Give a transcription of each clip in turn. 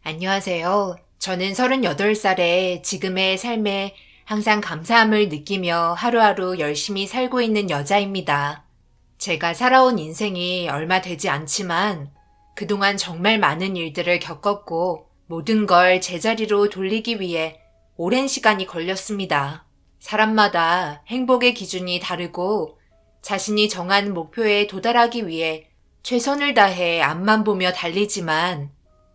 안녕하세요. 저는 38살에 지금의 삶에 항상 감사함을 느끼며 하루하루 열심히 살고 있는 여자입니다. 제가 살아온 인생이 얼마 되지 않지만 그동안 정말 많은 일들을 겪었고 모든 걸 제자리로 돌리기 위해 오랜 시간이 걸렸습니다. 사람마다 행복의 기준이 다르고 자신이 정한 목표에 도달하기 위해 최선을 다해 앞만 보며 달리지만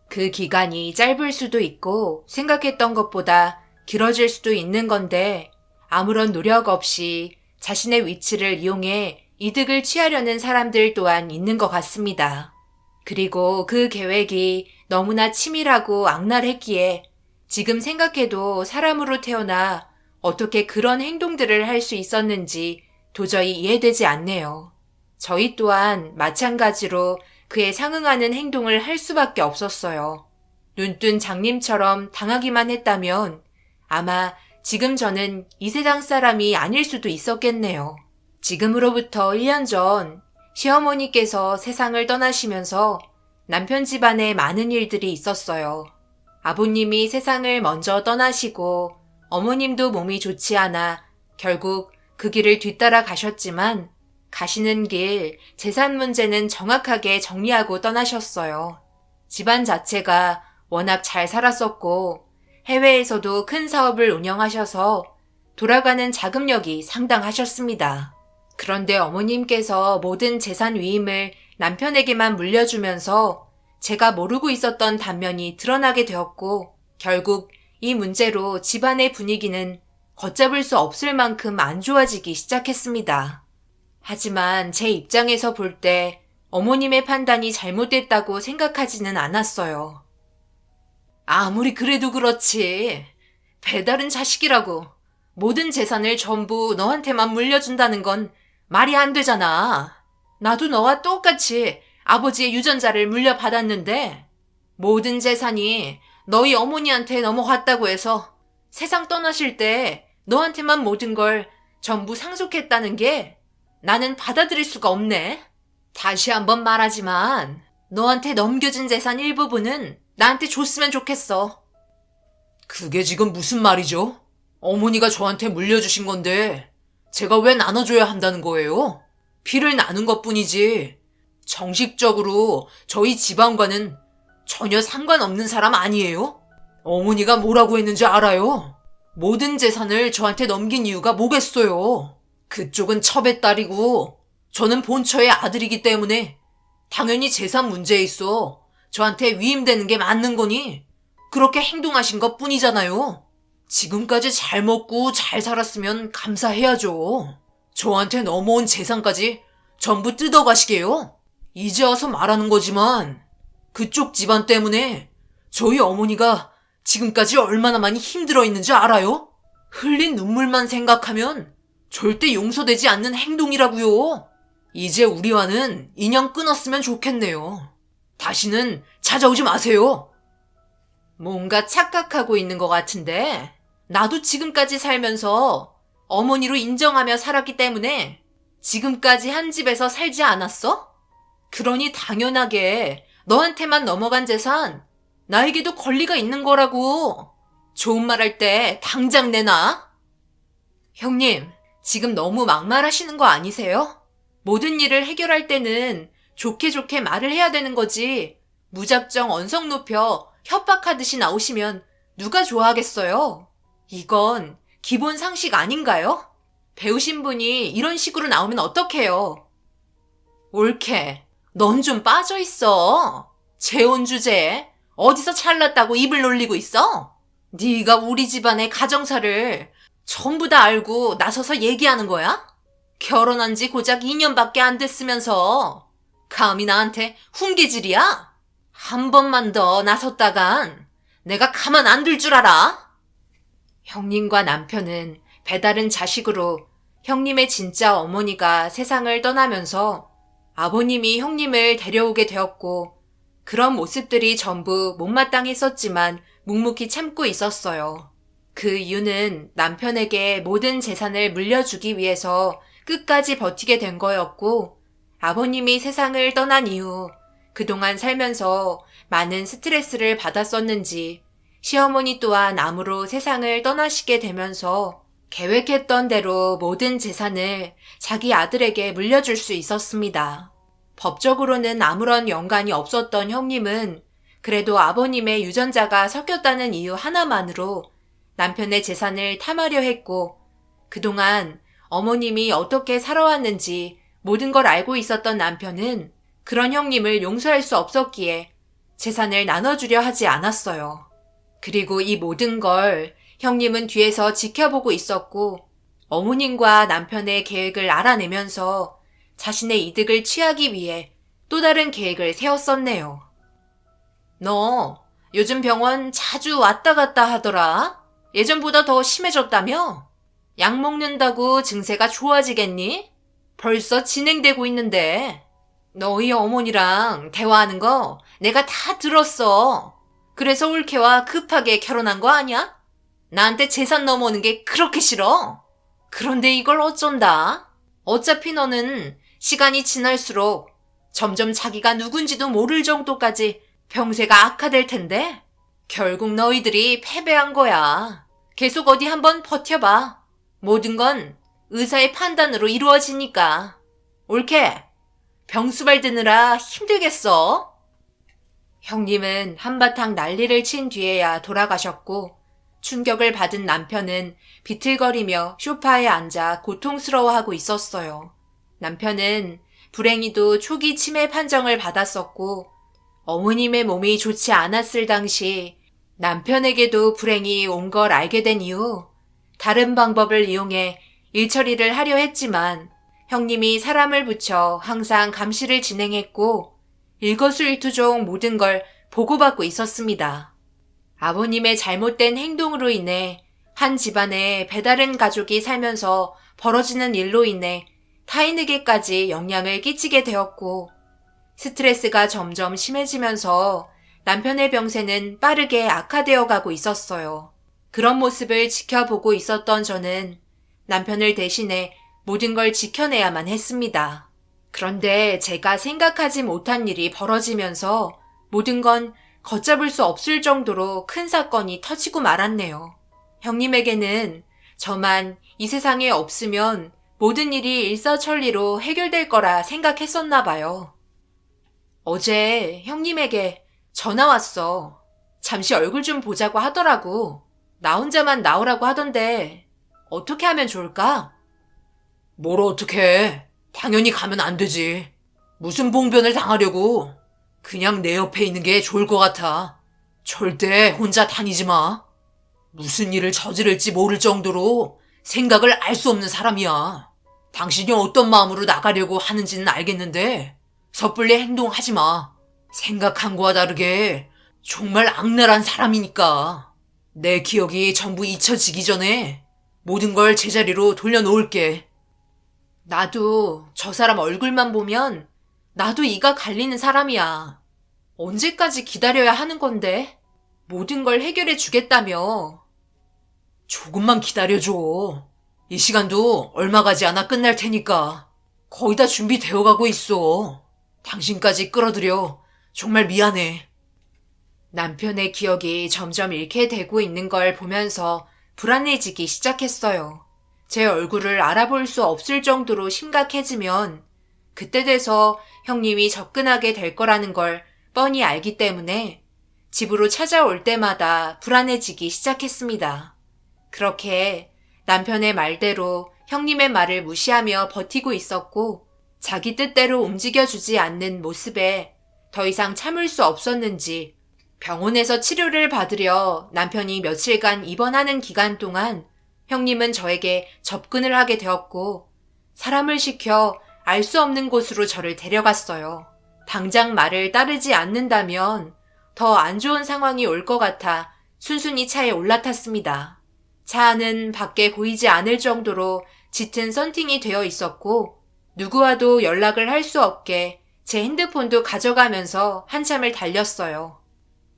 그 기간이 짧을 수도 있고 생각했던 것보다 길어질 수도 있는 건데 아무런 노력 없이 자신의 위치를 이용해 이득을 취하려는 사람들 또한 있는 것 같습니다. 그리고 그 계획이 너무나 치밀하고 악랄했기에 지금 생각해도 사람으로 태어나 어떻게 그런 행동들을 할 수 있었는지 도저히 이해되지 않네요. 저희 또한 마찬가지로 그에 상응하는 행동을 할 수밖에 없었어요. 눈뜬 장님처럼 당하기만 했다면 아마 지금 저는 이 세상 사람이 아닐 수도 있었겠네요. 지금으로부터 1년 전 시어머니께서 세상을 떠나시면서 남편 집안에 많은 일들이 있었어요. 아버님이 세상을 먼저 떠나시고 어머님도 몸이 좋지 않아 결국 그 길을 뒤따라 가셨지만 가시는 길 재산 문제는 정확하게 정리하고 떠나셨어요. 집안 자체가 워낙 잘 살았었고 해외에서도 큰 사업을 운영하셔서 돌아가는 자금력이 상당하셨습니다. 그런데 어머님께서 모든 재산 위임을 남편에게만 물려주면서 제가 모르고 있었던 단면이 드러나게 되었고 결국 이 문제로 집안의 분위기는 걷잡을 수 없을 만큼 안 좋아지기 시작했습니다. 하지만 제 입장에서 볼 때 어머님의 판단이 잘못됐다고 생각하지는 않았어요. 아무리 그래도 그렇지. 배다른 자식이라고 모든 재산을 전부 너한테만 물려준다는 건 말이 안 되잖아. 나도 너와 똑같이 아버지의 유전자를 물려받았는데 모든 재산이 너희 어머니한테 넘어갔다고 해서 세상 떠나실 때 너한테만 모든 걸 전부 상속했다는 게 나는 받아들일 수가 없네. 다시 한번 말하지만 너한테 넘겨진 재산 일부분은 나한테 줬으면 좋겠어. 그게 지금 무슨 말이죠? 어머니가 저한테 물려주신 건데 제가 왜 나눠줘야 한다는 거예요? 피를 나눈 것뿐이지 정식적으로 저희 집안과는 전혀 상관없는 사람 아니에요? 어머니가 뭐라고 했는지 알아요? 모든 재산을 저한테 넘긴 이유가 뭐겠어요? 그쪽은 첩의 딸이고 저는 본처의 아들이기 때문에 당연히 재산 문제에 있어 저한테 위임되는 게 맞는 거니 그렇게 행동하신 것 뿐이잖아요. 지금까지 잘 먹고 잘 살았으면 감사해야죠. 저한테 넘어온 재산까지 전부 뜯어가시게요? 이제 와서 말하는 거지만 그쪽 집안 때문에 저희 어머니가 지금까지 얼마나 많이 힘들어 있는지 알아요? 흘린 눈물만 생각하면 절대 용서되지 않는 행동이라고요. 이제 우리와는 인연 끊었으면 좋겠네요. 다시는 찾아오지 마세요. 뭔가 착각하고 있는 것 같은데 나도 지금까지 살면서 어머니로 인정하며 살았기 때문에 지금까지 한 집에서 살지 않았어? 그러니 당연하게 너한테만 넘어간 재산 나에게도 권리가 있는 거라고. 좋은 말 할 때 당장 내놔. 형님, 지금 너무 막말하시는 거 아니세요? 모든 일을 해결할 때는 좋게 좋게 말을 해야 되는 거지. 무작정 언성 높여 협박하듯이 나오시면 누가 좋아하겠어요? 이건 기본 상식 아닌가요? 배우신 분이 이런 식으로 나오면 어떡해요? 옳게, 넌 좀 빠져있어. 재혼 주제에 어디서 잘났다고 입을 놀리고 있어? 네가 우리 집안의 가정사를 전부 다 알고 나서서 얘기하는 거야? 결혼한 지 고작 2년밖에 안 됐으면서 감히 나한테 훈계질이야? 한 번만 더 나섰다간 내가 가만 안 둘 줄 알아? 형님과 남편은 배다른 자식으로 형님의 진짜 어머니가 세상을 떠나면서 아버님이 형님을 데려오게 되었고 그런 모습들이 전부 못마땅했었지만 묵묵히 참고 있었어요. 그 이유는 남편에게 모든 재산을 물려주기 위해서 끝까지 버티게 된 거였고 아버님이 세상을 떠난 이후 그동안 살면서 많은 스트레스를 받았었는지 시어머니 또한 암으로 세상을 떠나시게 되면서 계획했던 대로 모든 재산을 자기 아들에게 물려줄 수 있었습니다. 법적으로는 아무런 연관이 없었던 형님은 그래도 아버님의 유전자가 섞였다는 이유 하나만으로 남편의 재산을 탐하려 했고, 그동안 어머님이 어떻게 살아왔는지 모든 걸 알고 있었던 남편은 그런 형님을 용서할 수 없었기에 재산을 나눠주려 하지 않았어요. 그리고 이 모든 걸 형님은 뒤에서 지켜보고 있었고, 어머님과 남편의 계획을 알아내면서 자신의 이득을 취하기 위해 또 다른 계획을 세웠었네요. 너 요즘 병원 자주 왔다 갔다 하더라? 예전보다 더 심해졌다며? 약 먹는다고 증세가 좋아지겠니? 벌써 진행되고 있는데. 너희 어머니랑 대화하는 거 내가 다 들었어. 그래서 올케와 급하게 결혼한 거 아니야? 나한테 재산 넘어오는 게 그렇게 싫어. 그런데 이걸 어쩐다? 어차피 너는 시간이 지날수록 점점 자기가 누군지도 모를 정도까지 병세가 악화될 텐데 결국 너희들이 패배한 거야. 계속 어디 한번 버텨봐. 모든 건 의사의 판단으로 이루어지니까. 올케, 병수발 드느라 힘들겠어? 형님은 한바탕 난리를 친 뒤에야 돌아가셨고, 충격을 받은 남편은 비틀거리며 소파에 앉아 고통스러워하고 있었어요. 남편은 불행히도 초기 치매 판정을 받았었고, 어머님의 몸이 좋지 않았을 당시 남편에게도 불행이 온 걸 알게 된 이후 다른 방법을 이용해 일처리를 하려 했지만 형님이 사람을 붙여 항상 감시를 진행했고 일거수일투족 모든 걸 보고받고 있었습니다. 아버님의 잘못된 행동으로 인해 한 집안에 배다른 가족이 살면서 벌어지는 일로 인해 타인에게까지 영향을 끼치게 되었고 스트레스가 점점 심해지면서 남편의 병세는 빠르게 악화되어 가고 있었어요. 그런 모습을 지켜보고 있었던 저는 남편을 대신해 모든 걸 지켜내야만 했습니다. 그런데 제가 생각하지 못한 일이 벌어지면서 모든 건 걷잡을 수 없을 정도로 큰 사건이 터지고 말았네요. 형님에게는 저만 이 세상에 없으면 모든 일이 일사천리로 해결될 거라 생각했었나 봐요. 어제 형님에게 전화 왔어. 잠시 얼굴 좀 보자고 하더라고. 나 혼자만 나오라고 하던데 어떻게 하면 좋을까? 뭘 어떻게 해? 당연히 가면 안 되지. 무슨 봉변을 당하려고. 그냥 내 옆에 있는 게 좋을 것 같아. 절대 혼자 다니지 마. 무슨 일을 저지를지 모를 정도로 생각을 알 수 없는 사람이야. 당신이 어떤 마음으로 나가려고 하는지는 알겠는데 섣불리 행동하지 마. 생각한 거와 다르게 정말 악랄한 사람이니까. 내 기억이 전부 잊혀지기 전에 모든 걸 제자리로 돌려놓을게. 나도 저 사람 얼굴만 보면 나도 이가 갈리는 사람이야. 언제까지 기다려야 하는 건데? 모든 걸 해결해 주겠다며. 조금만 기다려줘. 이 시간도 얼마 가지 않아 끝날 테니까. 거의 다 준비되어 가고 있어. 당신까지 끌어들여 정말 미안해. 남편의 기억이 점점 잃게 되고 있는 걸 보면서 불안해지기 시작했어요. 제 얼굴을 알아볼 수 없을 정도로 심각해지면 그때 돼서 형님이 접근하게 될 거라는 걸 뻔히 알기 때문에 집으로 찾아올 때마다 불안해지기 시작했습니다. 그렇게 남편의 말대로 형님의 말을 무시하며 버티고 있었고 자기 뜻대로 움직여주지 않는 모습에 더 이상 참을 수 없었는지 병원에서 치료를 받으려 남편이 며칠간 입원하는 기간 동안 형님은 저에게 접근을 하게 되었고 사람을 시켜 알 수 없는 곳으로 저를 데려갔어요. 당장 말을 따르지 않는다면 더 안 좋은 상황이 올 것 같아 순순히 차에 올라탔습니다. 차 안은 밖에 보이지 않을 정도로 짙은 썬팅이 되어 있었고 누구와도 연락을 할 수 없게 제 핸드폰도 가져가면서 한참을 달렸어요.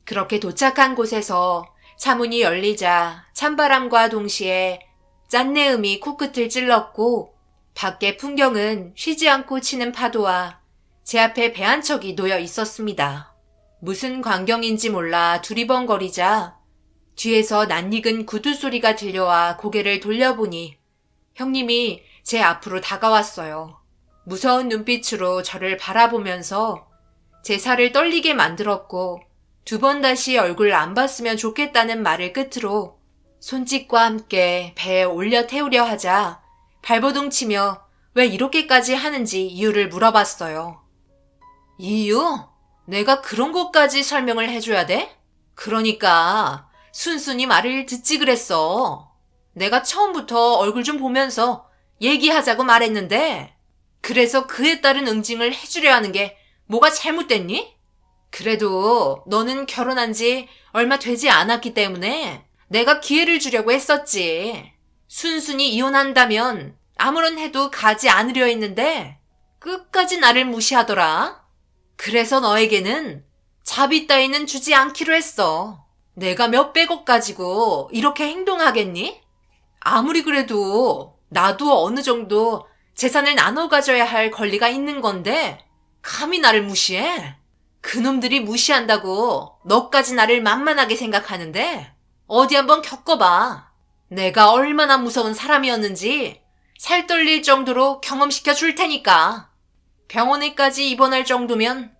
그렇게 도착한 곳에서 차문이 열리자 찬바람과 동시에 짠내음이 코끝을 찔렀고 밖의 풍경은 쉬지 않고 치는 파도와 제 앞에 배 한 척이 놓여 있었습니다. 무슨 광경인지 몰라 두리번거리자 뒤에서 낯익은 구두 소리가 들려와 고개를 돌려보니 형님이 제 앞으로 다가왔어요. 무서운 눈빛으로 저를 바라보면서 제 살을 떨리게 만들었고 2번 다시 얼굴 안 봤으면 좋겠다는 말을 끝으로 손짓과 함께 배에 올려 태우려 하자 발버둥 치며 왜 이렇게까지 하는지 이유를 물어봤어요. 이유? 내가 그런 것까지 설명을 해줘야 돼? 그러니까 순순히 말을 듣지 그랬어. 내가 처음부터 얼굴 좀 보면서 얘기하자고 말했는데 그래서 그에 따른 응징을 해주려 하는 게 뭐가 잘못됐니? 그래도 너는 결혼한 지 얼마 되지 않았기 때문에 내가 기회를 주려고 했었지. 순순히 이혼한다면 아무런 해도 가지 않으려 했는데 끝까지 나를 무시하더라. 그래서 너에게는 자비 따위는 주지 않기로 했어. 내가 몇백억 가지고 이렇게 행동하겠니? 아무리 그래도 나도 어느 정도 재산을 나눠 가져야 할 권리가 있는 건데 감히 나를 무시해? 그놈들이 무시한다고 너까지 나를 만만하게 생각하는데 어디 한번 겪어봐. 내가 얼마나 무서운 사람이었는지 살 떨릴 정도로 경험시켜 줄 테니까. 병원에까지 입원할 정도면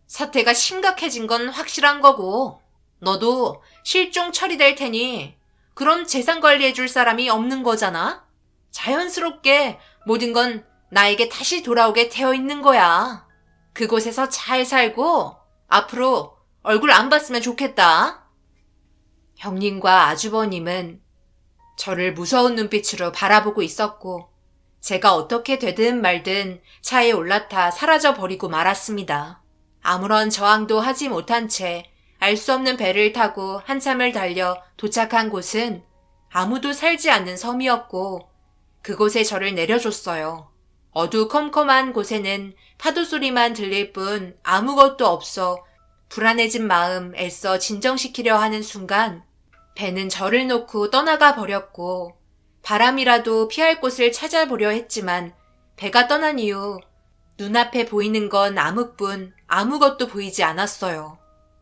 사태가 심각해진 건 확실한 거고 너도 실종 처리될 테니 그럼 재산 관리해 줄 사람이 없는 거잖아? 자연스럽게 모든 건 나에게 다시 돌아오게 되어 있는 거야. 그곳에서 잘 살고 앞으로 얼굴 안 봤으면 좋겠다. 형님과 아주버님은 저를 무서운 눈빛으로 바라보고 있었고 제가 어떻게 되든 말든 차에 올라타 사라져 버리고 말았습니다. 아무런 저항도 하지 못한 채 알 수 없는 배를 타고 한참을 달려 도착한 곳은 아무도 살지 않는 섬이었고 그곳에 저를 내려줬어요. 어두컴컴한 곳에는 파도 소리만 들릴 뿐 아무것도 없어 불안해진 마음 애써 진정시키려 하는 순간 배는 저를 놓고 떠나가 버렸고 바람이라도 피할 곳을 찾아보려 했지만 배가 떠난 이후 눈앞에 보이는 건 암흑뿐 아무것도 보이지 않았어요.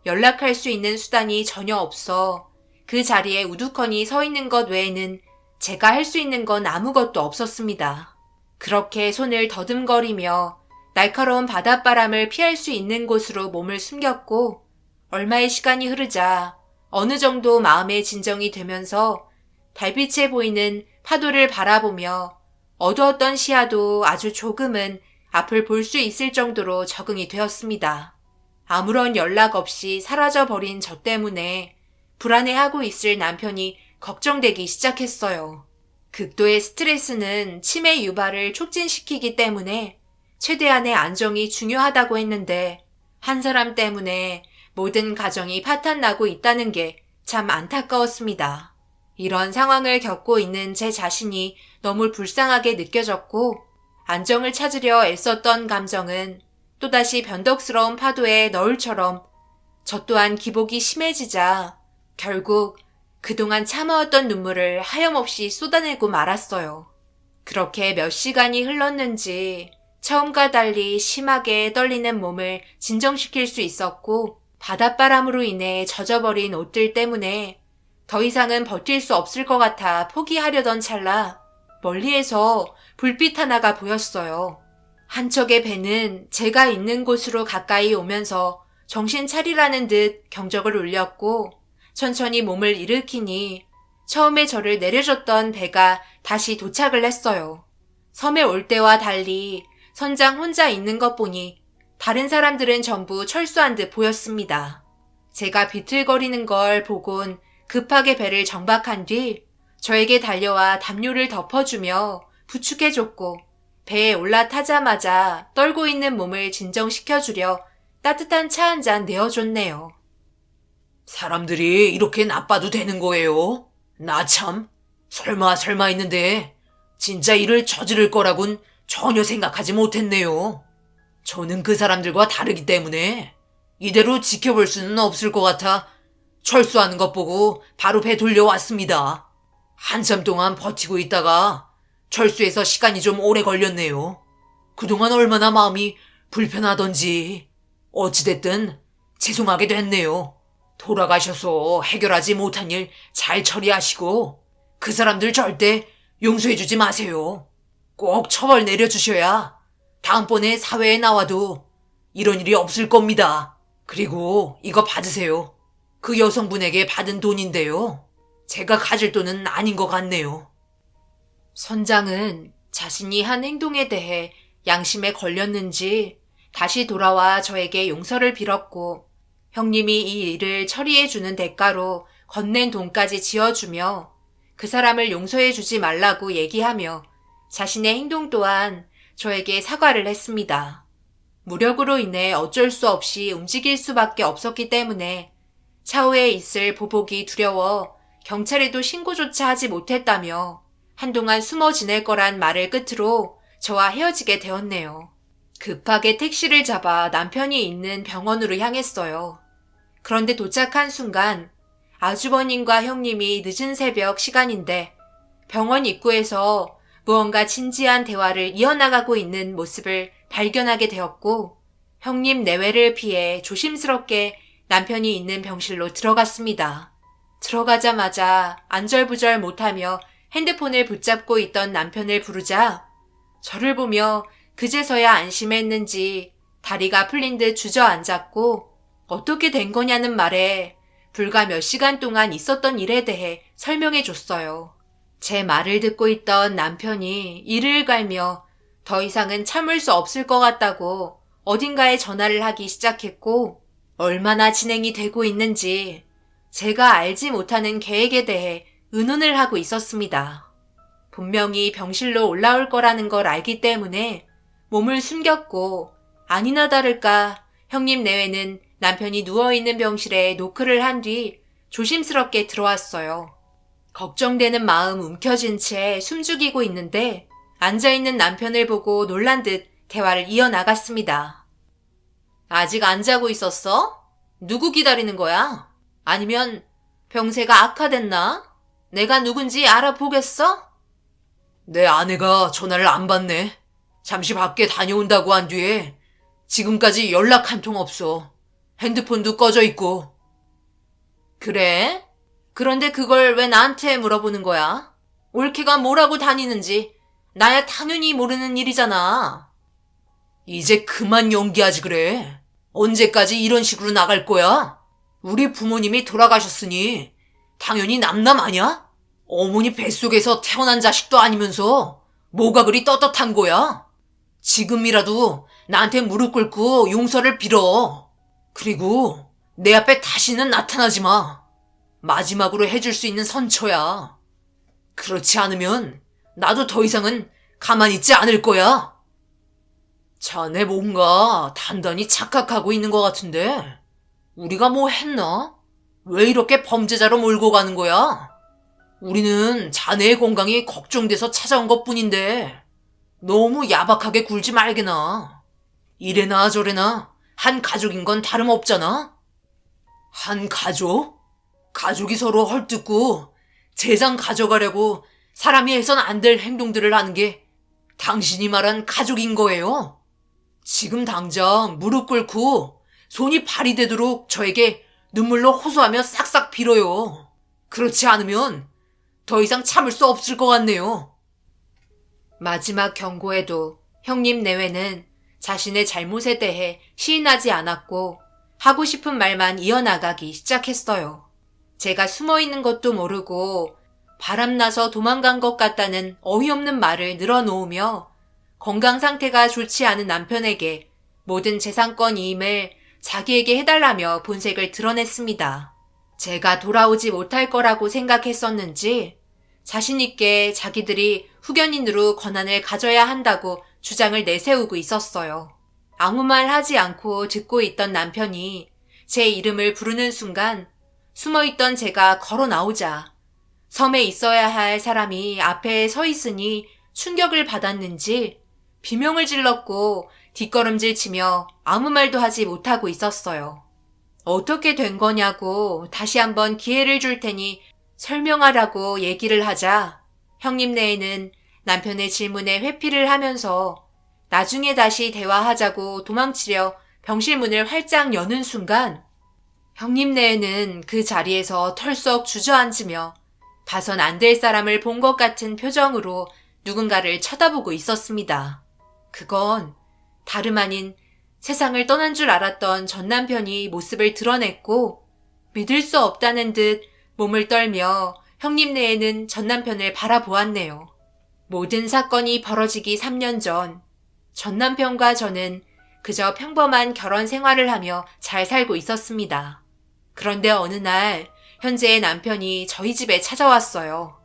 연락할 수 있는 수단이 전혀 없어 그 자리에 우두커니 서 있는 것 외에는 제가 할 수 있는 건 아무것도 없었습니다. 그렇게 손을 더듬거리며 날카로운 바닷바람을 피할 수 있는 곳으로 몸을 숨겼고 얼마의 시간이 흐르자 어느 정도 마음의 진정이 되면서 달빛에 보이는 파도를 바라보며 어두웠던 시야도 아주 조금은 앞을 볼 수 있을 정도로 적응이 되었습니다. 아무런 연락 없이 사라져버린 저 때문에 불안해하고 있을 남편이 걱정되기 시작했어요. 극도의 스트레스는 치매 유발을 촉진시키기 때문에 최대한의 안정이 중요하다고 했는데 한 사람 때문에 모든 가정이 파탄나고 있다는 게 참 안타까웠습니다. 이런 상황을 겪고 있는 제 자신이 너무 불쌍하게 느껴졌고 안정을 찾으려 애썼던 감정은 또다시 변덕스러운 파도의 너울처럼 저 또한 기복이 심해지자 결국 그동안 참아왔던 눈물을 하염없이 쏟아내고 말았어요. 그렇게 몇 시간이 흘렀는지 처음과 달리 심하게 떨리는 몸을 진정시킬 수 있었고 바닷바람으로 인해 젖어버린 옷들 때문에 더 이상은 버틸 수 없을 것 같아 포기하려던 찰나 멀리에서 불빛 하나가 보였어요. 한 척의 배는 제가 있는 곳으로 가까이 오면서 정신 차리라는 듯 경적을 울렸고 천천히 몸을 일으키니 처음에 저를 내려줬던 배가 다시 도착을 했어요. 섬에 올 때와 달리 선장 혼자 있는 것 보니 다른 사람들은 전부 철수한 듯 보였습니다. 제가 비틀거리는 걸 보곤 급하게 배를 정박한 뒤 저에게 달려와 담요를 덮어주며 부축해줬고 배에 올라타자마자 떨고 있는 몸을 진정시켜주려 따뜻한 차 한 잔 내어줬네요. 사람들이 이렇게 나빠도 되는 거예요? 나 참, 설마 했는데 진짜 일을 저지를 거라곤 전혀 생각하지 못했네요. 저는 그 사람들과 다르기 때문에 이대로 지켜볼 수는 없을 것 같아 철수하는 것 보고 바로 배 돌려왔습니다. 한참 동안 버티고 있다가 철수해서 시간이 좀 오래 걸렸네요. 그동안 얼마나 마음이 불편하던지 어찌됐든 죄송하게 됐네요. 돌아가셔서 해결하지 못한 일 잘 처리하시고 그 사람들 절대 용서해주지 마세요. 꼭 처벌 내려주셔야 다음번에 사회에 나와도 이런 일이 없을 겁니다. 그리고 이거 받으세요. 그 여성분에게 받은 돈인데요. 제가 가질 돈은 아닌 것 같네요. 선장은 자신이 한 행동에 대해 양심에 걸렸는지 다시 돌아와 저에게 용서를 빌었고 형님이 이 일을 처리해주는 대가로 건넨 돈까지 지어주며 그 사람을 용서해주지 말라고 얘기하며 자신의 행동 또한 저에게 사과를 했습니다. 무력으로 인해 어쩔 수 없이 움직일 수밖에 없었기 때문에 차후에 있을 보복이 두려워 경찰에도 신고조차 하지 못했다며 한동안 숨어 지낼 거란 말을 끝으로 저와 헤어지게 되었네요. 급하게 택시를 잡아 남편이 있는 병원으로 향했어요. 그런데 도착한 순간 아주버님과 형님이 늦은 새벽 시간인데 병원 입구에서 무언가 진지한 대화를 이어나가고 있는 모습을 발견하게 되었고 형님 내외를 피해 조심스럽게 남편이 있는 병실로 들어갔습니다. 들어가자마자 안절부절 못하며 핸드폰을 붙잡고 있던 남편을 부르자 저를 보며 그제서야 안심했는지 다리가 풀린 듯 주저앉았고 어떻게 된 거냐는 말에 불과 몇 시간 동안 있었던 일에 대해 설명해 줬어요. 제 말을 듣고 있던 남편이 이를 갈며 더 이상은 참을 수 없을 것 같다고 어딘가에 전화를 하기 시작했고 얼마나 진행이 되고 있는지 제가 알지 못하는 계획에 대해 의논을 하고 있었습니다. 분명히 병실로 올라올 거라는 걸 알기 때문에 몸을 숨겼고 아니나 다를까 형님 내외는 남편이 누워있는 병실에 노크를 한 뒤 조심스럽게 들어왔어요. 걱정되는 마음 움켜쥔 채 숨죽이고 있는데 앉아있는 남편을 보고 놀란 듯 대화를 이어나갔습니다. 아직 안 자고 있었어? 누구 기다리는 거야? 아니면 병세가 악화됐나? 내가 누군지 알아보겠어? 내 아내가 전화를 안 받네. 잠시 밖에 다녀온다고 한 뒤에 지금까지 연락 한 통 없어. 핸드폰도 꺼져 있고. 그래? 그런데 그걸 왜 나한테 물어보는 거야? 올케가 뭐라고 다니는지 나야 당연히 모르는 일이잖아. 이제 그만 연기하지 그래. 언제까지 이런 식으로 나갈 거야? 우리 부모님이 돌아가셨으니 당연히 남남 아냐? 어머니 뱃속에서 태어난 자식도 아니면서 뭐가 그리 떳떳한 거야? 지금이라도 나한테 무릎 꿇고 용서를 빌어. 그리고 내 앞에 다시는 나타나지 마. 마지막으로 해줄 수 있는 선처야. 그렇지 않으면 나도 더 이상은 가만히 있지 않을 거야. 자네 뭔가 단단히 착각하고 있는 것 같은데 우리가 뭐 했나? 왜 이렇게 범죄자로 몰고 가는 거야? 우리는 자네의 건강이 걱정돼서 찾아온 것뿐인데 너무 야박하게 굴지 말게나. 이래나 저래나 한 가족인 건 다름없잖아. 한 가족? 가족이 서로 헐뜯고 재산 가져가려고 사람이 해선 안 될 행동들을 하는 게 당신이 말한 가족인 거예요. 지금 당장 무릎 꿇고 손이 발이 되도록 저에게 눈물로 호소하며 싹싹 빌어요. 그렇지 않으면 더 이상 참을 수 없을 것 같네요. 마지막 경고에도 형님 내외는 자신의 잘못에 대해 시인하지 않았고 하고 싶은 말만 이어나가기 시작했어요. 제가 숨어있는 것도 모르고 바람나서 도망간 것 같다는 어이없는 말을 늘어놓으며 건강 상태가 좋지 않은 남편에게 모든 재산권 이임을 자기에게 해달라며 본색을 드러냈습니다. 제가 돌아오지 못할 거라고 생각했었는지 자신있게 자기들이 후견인으로 권한을 가져야 한다고 주장을 내세우고 있었어요. 아무 말 하지 않고 듣고 있던 남편이 제 이름을 부르는 순간 숨어있던 제가 걸어 나오자 섬에 있어야 할 사람이 앞에 서 있으니 충격을 받았는지 비명을 질렀고 뒷걸음질 치며 아무 말도 하지 못하고 있었어요. 어떻게 된 거냐고 다시 한번 기회를 줄 테니 설명하라고 얘기를 하자 형님 내에는 남편의 질문에 회피를 하면서 나중에 다시 대화하자고 도망치려 병실 문을 활짝 여는 순간 형님네는 그 자리에서 털썩 주저앉으며 봐선 안 될 사람을 본 것 같은 표정으로 누군가를 쳐다보고 있었습니다. 그건 다름 아닌 세상을 떠난 줄 알았던 전 남편이 모습을 드러냈고 믿을 수 없다는 듯 몸을 떨며 형님네에는 전 남편을 바라보았네요. 모든 사건이 벌어지기 3년 전, 전 남편과 저는 그저 평범한 결혼 생활을 하며 잘 살고 있었습니다. 그런데 어느 날 현재의 남편이 저희 집에 찾아왔어요.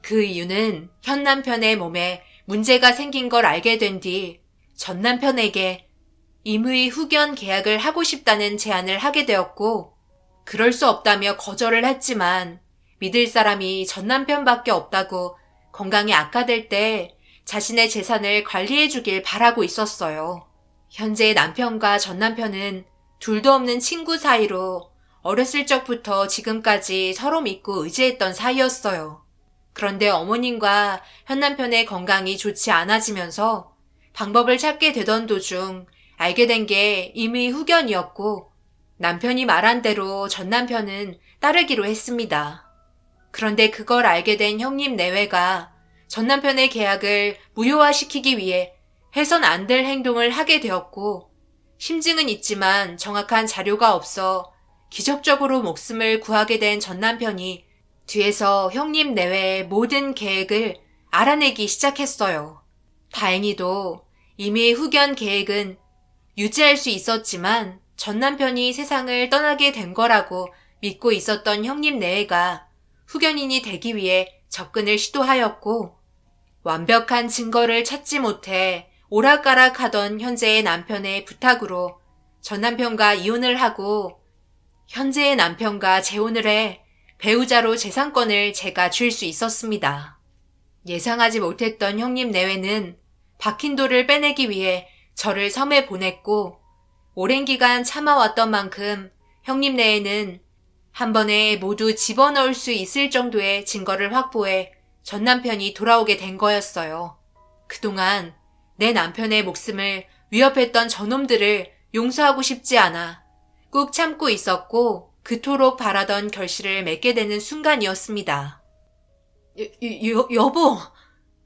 그 이유는 현 남편의 몸에 문제가 생긴 걸 알게 된 뒤 전 남편에게 임의 후견 계약을 하고 싶다는 제안을 하게 되었고 그럴 수 없다며 거절을 했지만 믿을 사람이 전 남편밖에 없다고 건강이 악화될 때 자신의 재산을 관리해 주길 바라고 있었어요. 현재의 남편과 전 남편은 둘도 없는 친구 사이로 어렸을 적부터 지금까지 서로 믿고 의지했던 사이였어요. 그런데 어머님과 현 남편의 건강이 좋지 않아지면서 방법을 찾게 되던 도중 알게 된 게 임의 후견이었고 남편이 말한 대로 전 남편은 따르기로 했습니다. 그런데 그걸 알게 된 형님 내외가 전 남편의 계약을 무효화시키기 위해 해선 안 될 행동을 하게 되었고 심증은 있지만 정확한 자료가 없어 기적적으로 목숨을 구하게 된 전 남편이 뒤에서 형님 내외의 모든 계획을 알아내기 시작했어요. 다행히도 이미 후견 계획은 유지할 수 있었지만 전 남편이 세상을 떠나게 된 거라고 믿고 있었던 형님 내외가 후견인이 되기 위해 접근을 시도하였고 완벽한 증거를 찾지 못해 오락가락하던 현재의 남편의 부탁으로 전 남편과 이혼을 하고 현재의 남편과 재혼을 해 배우자로 재산권을 제가 줄 수 있었습니다. 예상하지 못했던 형님 내외는 박힌 돌을 빼내기 위해 저를 섬에 보냈고 오랜 기간 참아왔던 만큼 형님 내외는 한 번에 모두 집어넣을 수 있을 정도의 증거를 확보해 전 남편이 돌아오게 된 거였어요. 그동안 내 남편의 목숨을 위협했던 저놈들을 용서하고 싶지 않아 꾹 참고 있었고 그토록 바라던 결실을 맺게 되는 순간이었습니다. 여보,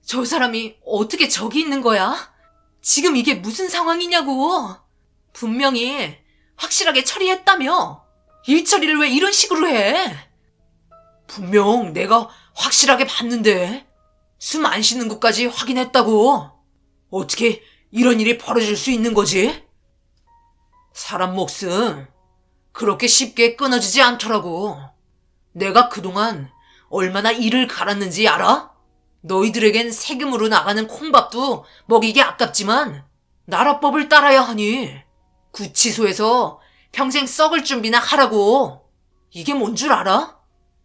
저 사람이 어떻게 저기 있는 거야? 지금 이게 무슨 상황이냐고. 분명히 확실하게 처리했다며. 일 처리를 왜 이런 식으로 해? 분명 내가 확실하게 봤는데 숨 안 쉬는 것까지 확인했다고. 어떻게 이런 일이 벌어질 수 있는 거지? 사람 목숨 그렇게 쉽게 끊어지지 않더라고. 내가 그동안 얼마나 이를 갈았는지 알아? 너희들에겐 세금으로 나가는 콩밥도 먹이기 아깝지만 나라법을 따라야 하니 구치소에서 평생 썩을 준비나 하라고. 이게 뭔 줄 알아?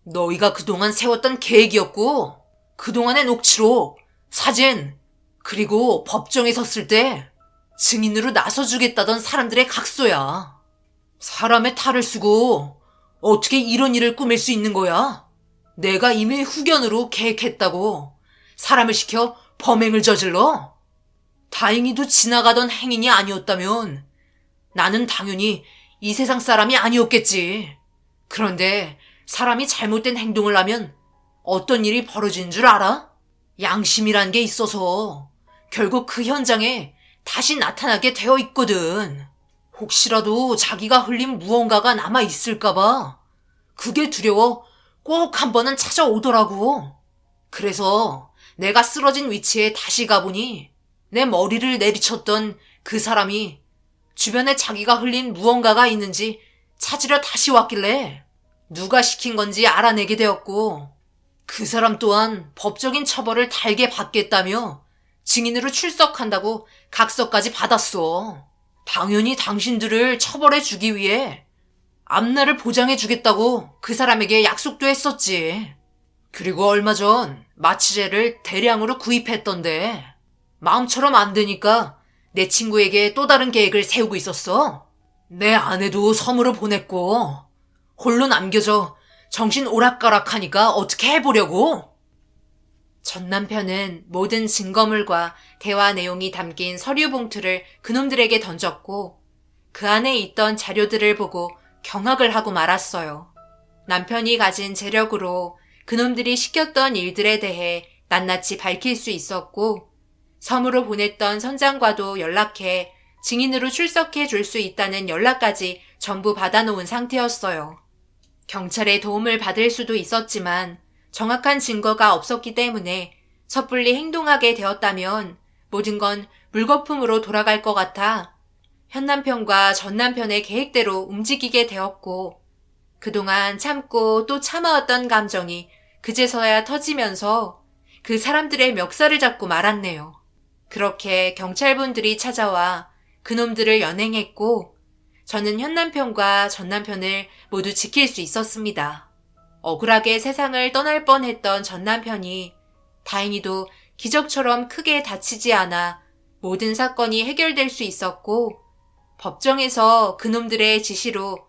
너희가 그동안 세웠던 계획이었고 그동안의 녹취록, 사진, 그리고 법정에 섰을 때 증인으로 나서주겠다던 사람들의 각서야. 사람의 탈을 쓰고 어떻게 이런 일을 꾸밀 수 있는 거야? 내가 이미 후견으로 계획했다고 사람을 시켜 범행을 저질러? 다행히도 지나가던 행인이 아니었다면 나는 당연히 이 세상 사람이 아니었겠지. 그런데 사람이 잘못된 행동을 하면 어떤 일이 벌어지는 줄 알아? 양심이란 게 있어서 결국 그 현장에 다시 나타나게 되어 있거든. 혹시라도 자기가 흘린 무언가가 남아 있을까봐 그게 두려워 꼭 한 번은 찾아오더라고. 그래서 내가 쓰러진 위치에 다시 가보니 내 머리를 내리쳤던 그 사람이 주변에 자기가 흘린 무언가가 있는지 찾으려 다시 왔길래 누가 시킨 건지 알아내게 되었고 그 사람 또한 법적인 처벌을 달게 받겠다며 증인으로 출석한다고 각서까지 받았어. 당연히 당신들을 처벌해 주기 위해 앞날을 보장해 주겠다고 그 사람에게 약속도 했었지. 그리고 얼마 전 마취제를 대량으로 구입했던데 마음처럼 안 되니까 내 친구에게 또 다른 계획을 세우고 있었어. 내 아내도 섬으로 보냈고 홀로 남겨져 정신 오락가락하니까 어떻게 해보려고? 전 남편은 모든 증거물과 대화 내용이 담긴 서류 봉투를 그놈들에게 던졌고 그 안에 있던 자료들을 보고 경악을 하고 말았어요. 남편이 가진 재력으로 그놈들이 시켰던 일들에 대해 낱낱이 밝힐 수 있었고 섬으로 보냈던 선장과도 연락해 증인으로 출석해 줄 수 있다는 연락까지 전부 받아놓은 상태였어요. 경찰의 도움을 받을 수도 있었지만 정확한 증거가 없었기 때문에 섣불리 행동하게 되었다면 모든 건 물거품으로 돌아갈 것 같아 현 남편과 전 남편의 계획대로 움직이게 되었고 그동안 참고 또 참아왔던 감정이 그제서야 터지면서 그 사람들의 멱살을 잡고 말았네요. 그렇게 경찰분들이 찾아와 그놈들을 연행했고 저는 현 남편과 전 남편을 모두 지킬 수 있었습니다. 억울하게 세상을 떠날 뻔했던 전 남편이 다행히도 기적처럼 크게 다치지 않아 모든 사건이 해결될 수 있었고 법정에서 그놈들의 지시로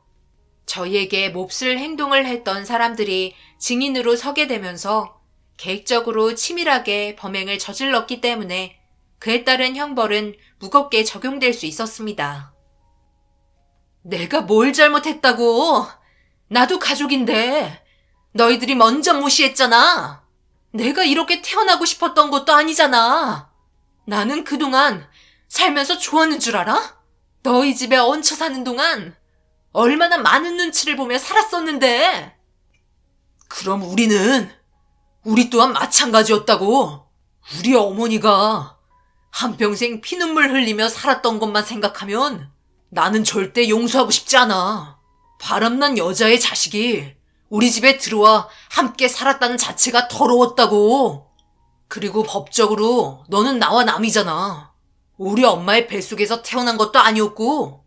저희에게 몹쓸 행동을 했던 사람들이 증인으로 서게 되면서 계획적으로 치밀하게 범행을 저질렀기 때문에 그에 따른 형벌은 무겁게 적용될 수 있었습니다. 내가 뭘 잘못했다고? 나도 가족인데 너희들이 먼저 무시했잖아. 내가 이렇게 태어나고 싶었던 것도 아니잖아. 나는 그동안 살면서 좋았는 줄 알아? 너희 집에 얹혀 사는 동안 얼마나 많은 눈치를 보며 살았었는데. 그럼 우리 또한 마찬가지였다고. 우리 어머니가 한평생 피눈물 흘리며 살았던 것만 생각하면 나는 절대 용서하고 싶지 않아. 바람난 여자의 자식이 우리 집에 들어와 함께 살았다는 자체가 더러웠다고. 그리고 법적으로 너는 나와 남이잖아. 우리 엄마의 뱃속에서 태어난 것도 아니었고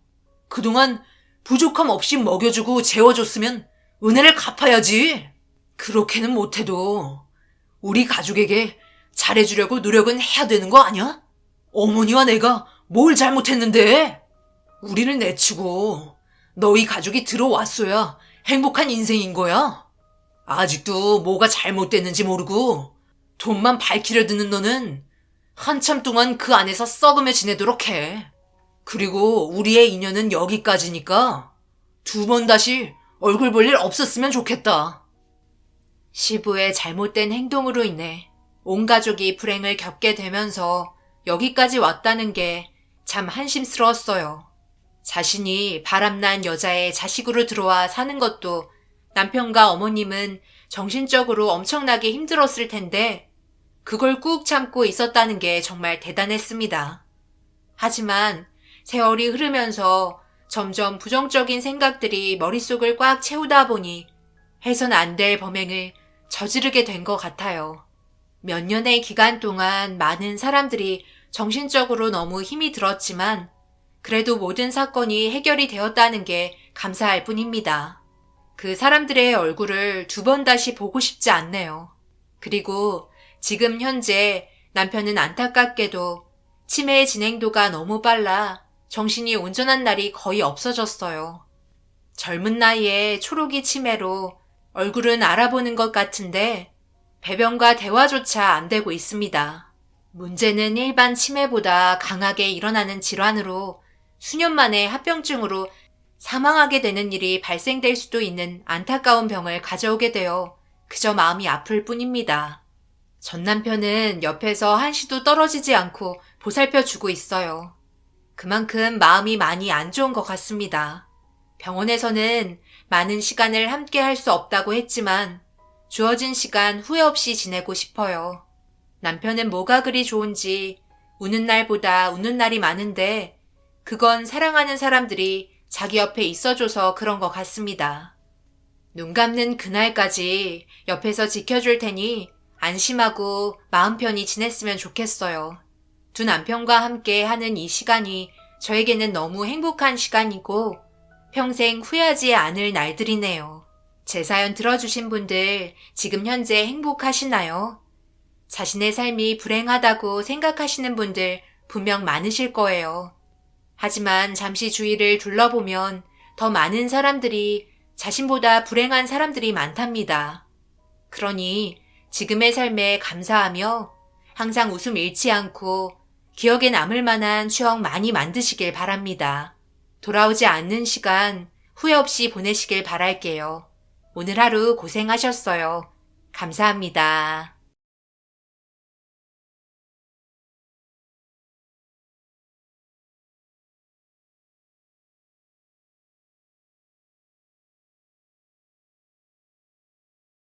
그동안 부족함 없이 먹여주고 재워줬으면 은혜를 갚아야지. 그렇게는 못해도 우리 가족에게 잘해주려고 노력은 해야 되는 거 아니야? 어머니와 내가 뭘 잘못했는데? 우리를 내치고 너희 가족이 들어왔어야 행복한 인생인 거야. 아직도 뭐가 잘못됐는지 모르고 돈만 밝히려 드는 너는 한참 동안 그 안에서 썩으며 지내도록 해. 그리고 우리의 인연은 여기까지니까 2번 다시 얼굴 볼 일 없었으면 좋겠다. 시부의 잘못된 행동으로 인해 온 가족이 불행을 겪게 되면서 여기까지 왔다는 게 참 한심스러웠어요. 자신이 바람난 여자의 자식으로 들어와 사는 것도 남편과 어머님은 정신적으로 엄청나게 힘들었을 텐데 그걸 꾹 참고 있었다는 게 정말 대단했습니다. 하지만 세월이 흐르면서 점점 부정적인 생각들이 머릿속을 꽉 채우다 보니 해선 안 될 범행을 저지르게 된 것 같아요. 몇 년의 기간 동안 많은 사람들이 정신적으로 너무 힘이 들었지만 그래도 모든 사건이 해결이 되었다는 게 감사할 뿐입니다. 그 사람들의 얼굴을 2번 다시 보고 싶지 않네요. 그리고 지금 현재 남편은 안타깝게도 치매의 진행도가 너무 빨라 정신이 온전한 날이 거의 없어졌어요. 젊은 나이에 초록이 치매로 얼굴은 알아보는 것 같은데 배변과 대화조차 안 되고 있습니다. 문제는 일반 치매보다 강하게 일어나는 질환으로 수년 만에 합병증으로 사망하게 되는 일이 발생될 수도 있는 안타까운 병을 가져오게 되어 그저 마음이 아플 뿐입니다. 전 남편은 옆에서 한시도 떨어지지 않고 보살펴주고 있어요. 그만큼 마음이 많이 안 좋은 것 같습니다. 병원에서는 많은 시간을 함께 할 수 없다고 했지만 주어진 시간 후회 없이 지내고 싶어요. 남편은 뭐가 그리 좋은지 우는 날보다 우는 날이 많은데 그건 사랑하는 사람들이 자기 옆에 있어줘서 그런 것 같습니다. 눈 감는 그날까지 옆에서 지켜줄 테니 안심하고 마음 편히 지냈으면 좋겠어요. 두 남편과 함께 하는 이 시간이 저에게는 너무 행복한 시간이고 평생 후회하지 않을 날들이네요. 제 사연 들어주신 분들 지금 현재 행복하시나요? 자신의 삶이 불행하다고 생각하시는 분들 분명 많으실 거예요. 하지만 잠시 주위를 둘러보면 더 많은 사람들이 자신보다 불행한 사람들이 많답니다. 그러니 지금의 삶에 감사하며 항상 웃음 잃지 않고 기억에 남을 만한 추억 많이 만드시길 바랍니다. 돌아오지 않는 시간 후회 없이 보내시길 바랄게요. 오늘 하루 고생하셨어요. 감사합니다.